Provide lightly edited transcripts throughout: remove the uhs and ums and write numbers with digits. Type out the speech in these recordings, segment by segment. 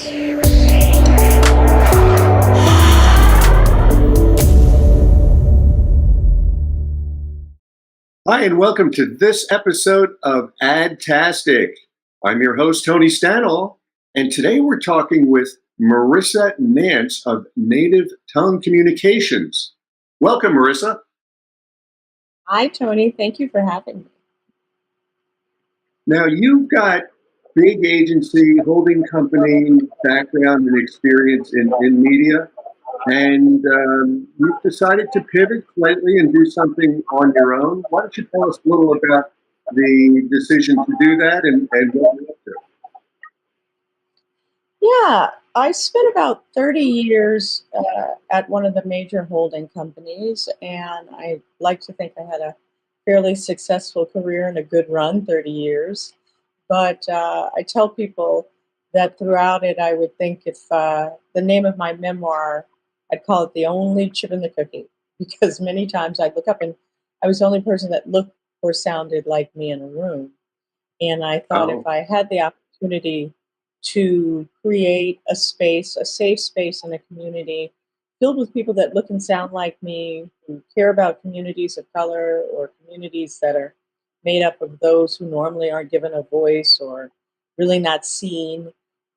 Hi, and welcome to this episode of AdTastic. I'm your host, Tony Stanall, and today we're talking with Marissa Nance of Native Tongue Communications. Welcome, Marissa. Hi, Tony. Thank you for having me. Now, you've got big agency, holding company background and experience in media, and you've decided to pivot slightly and do something on your own. Why don't you tell us a little about the decision to do that and what you're up to? Yeah, I spent about 30 years at one of the major holding companies, and I like to think I had a fairly successful career and a good run, 30 years. But I tell people that throughout it, I would think if the name of my memoir, I'd call it The Only Chip in the Cookie, because many times I look up and I was the only person that looked or sounded like me in a room. And I thought if Oh, I had the opportunity to create a space, a safe space in a community filled with people that look and sound like me, who care about communities of color or communities that are made up of those who normally aren't given a voice or really not seen,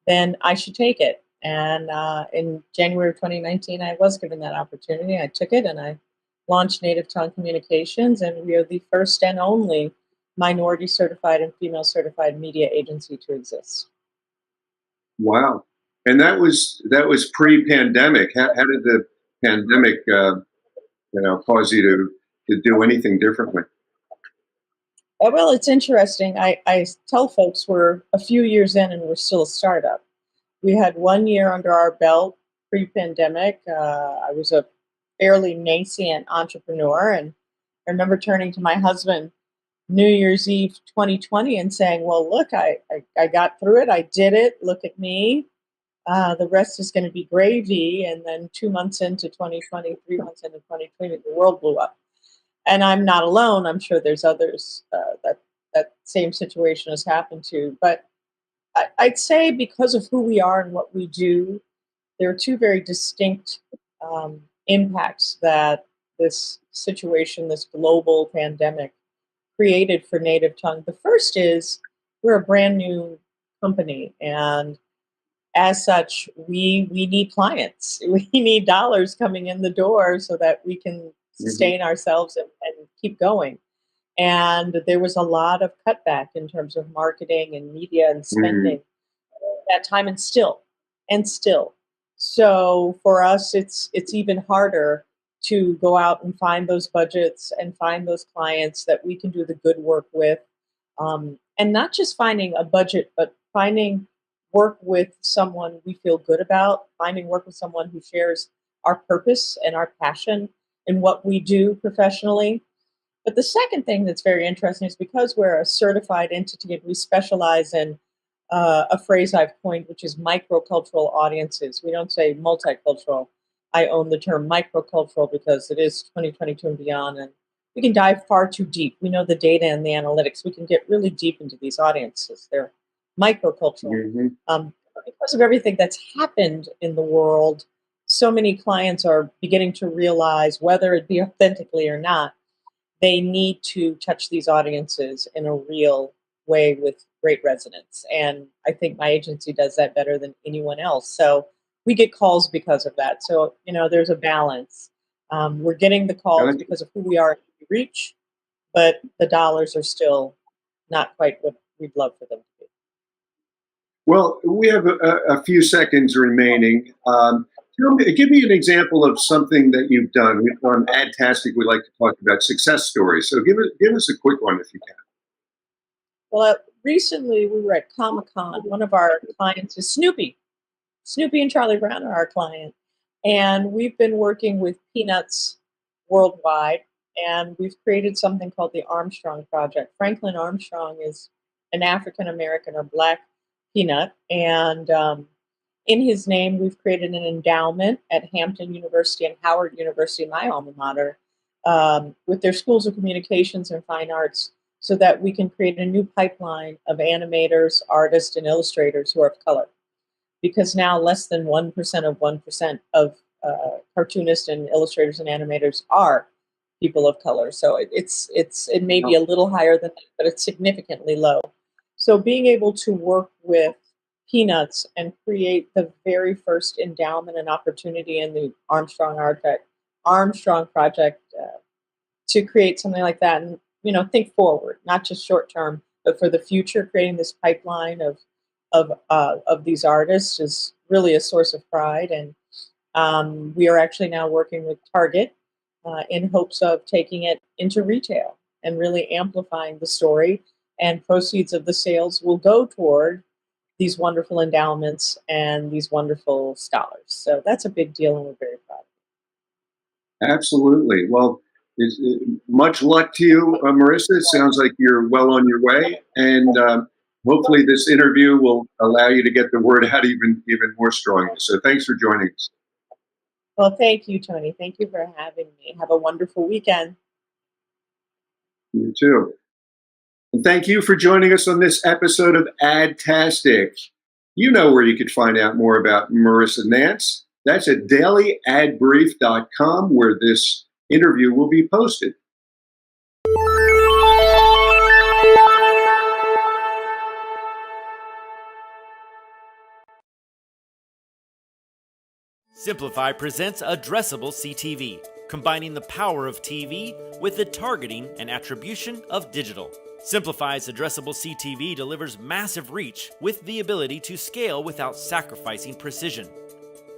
then I should take it. And in January of 2019, I was given that opportunity. I took it and I launched Native Tongue Communications, and we are the first and only minority certified and female certified media agency to exist. wow. And that was pre-pandemic. How did the pandemic, cause you to do anything differently? Well, it's interesting. I tell folks we're a few years in and we're still a startup. We had 1 year under our belt pre-pandemic. I was a fairly nascent entrepreneur, and I remember turning to my husband New Year's Eve 2020 and saying, well, look, I got through it. I did it. Look at me. The rest is going to be gravy. And then 2 months into 2020, 3 months into 2020, the world blew up. And I'm not alone. I'm sure there's others that same situation has happened to. But I'd say because of who we are and what we do, there are two very distinct impacts that this situation, this global pandemic, created for Native Tongue. The first is we're a brand new company, and as such, we need clients. We need dollars coming in the door so that we can Mhm. sustain ourselves and keep going. And there was a lot of cutback in terms of marketing and media and Mm. spending at that time, and still. So for us, it's even harder to go out and find those budgets and find those clients that we can do the good work with, and not just finding a budget, but finding work with someone we feel good about, finding work with someone who shares our purpose and our passion in what we do professionally. But the second thing that's very interesting is because we're a certified entity and we specialize in a phrase I've coined, which is microcultural audiences. We don't say multicultural. I own the term microcultural because it is 2022 and beyond, and we can dive far too deep. We know the data and the analytics. We can get really deep into these audiences. They're microcultural. Mhm. Because of everything that's happened in the world, so many clients are beginning to realize, whether it be authentically or not, they need to touch these audiences in a real way with great resonance. And I think my agency does that better than anyone else. So we get calls because of that. So, there's a balance. We're getting the calls Gotcha. because of who we are and who we reach, but the dollars are still not quite what we'd love for them to be. Well, we have a few seconds remaining. Give me an example of something that you've done. On AdTastic, we like to talk about success stories. So give us a quick one if you can. Well, recently we were at Comic Con. One of our clients is Snoopy. Snoopy and Charlie Brown are our client. And we've been working with Peanuts worldwide, and we've created something called the Armstrong Project. Franklin Armstrong is an African American or Black peanut, and in his name, we've created an endowment at Hampton University and Howard University, my alma mater, with their schools of communications and fine arts, so that we can create a new pipeline of animators, artists, and illustrators who are of color. because now less than 1% of 1% of cartoonists and illustrators and animators are people of color. So it may be a little higher than that, but it's significantly low. So being able to work with Peanuts and create the very first endowment and opportunity in the Armstrong project to create something like that, and think forward, not just short term, but for the future, creating this pipeline of these artists is really a source of pride. And we are actually now working with Target in hopes of taking it into retail and really amplifying the story. And proceeds of the sales will go toward these wonderful endowments and these wonderful scholars. So that's a big deal, and we're very proud. Absolutely. Well, much luck to you, Marissa. It sounds like you're well on your way, and hopefully this interview will allow you to get the word out even more strongly. So thanks for joining us. Well, thank you, Tony. Thank you for having me. Have a wonderful weekend. You too. And thank you for joining us on this episode of AdTastic. You know where you could find out more about Marissa Nance. That's at dailyadbrief.com, where this interview will be posted. Simplify presents Addressable CTV, combining the power of TV with the targeting and attribution of digital. Simplify's Addressable CTV delivers massive reach with the ability to scale without sacrificing precision.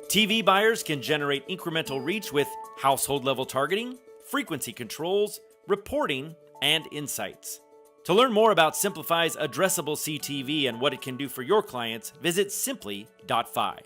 TV buyers can generate incremental reach with household-level targeting, frequency controls, reporting, and insights. To learn more about Simplify's Addressable CTV and what it can do for your clients, visit simply.fi.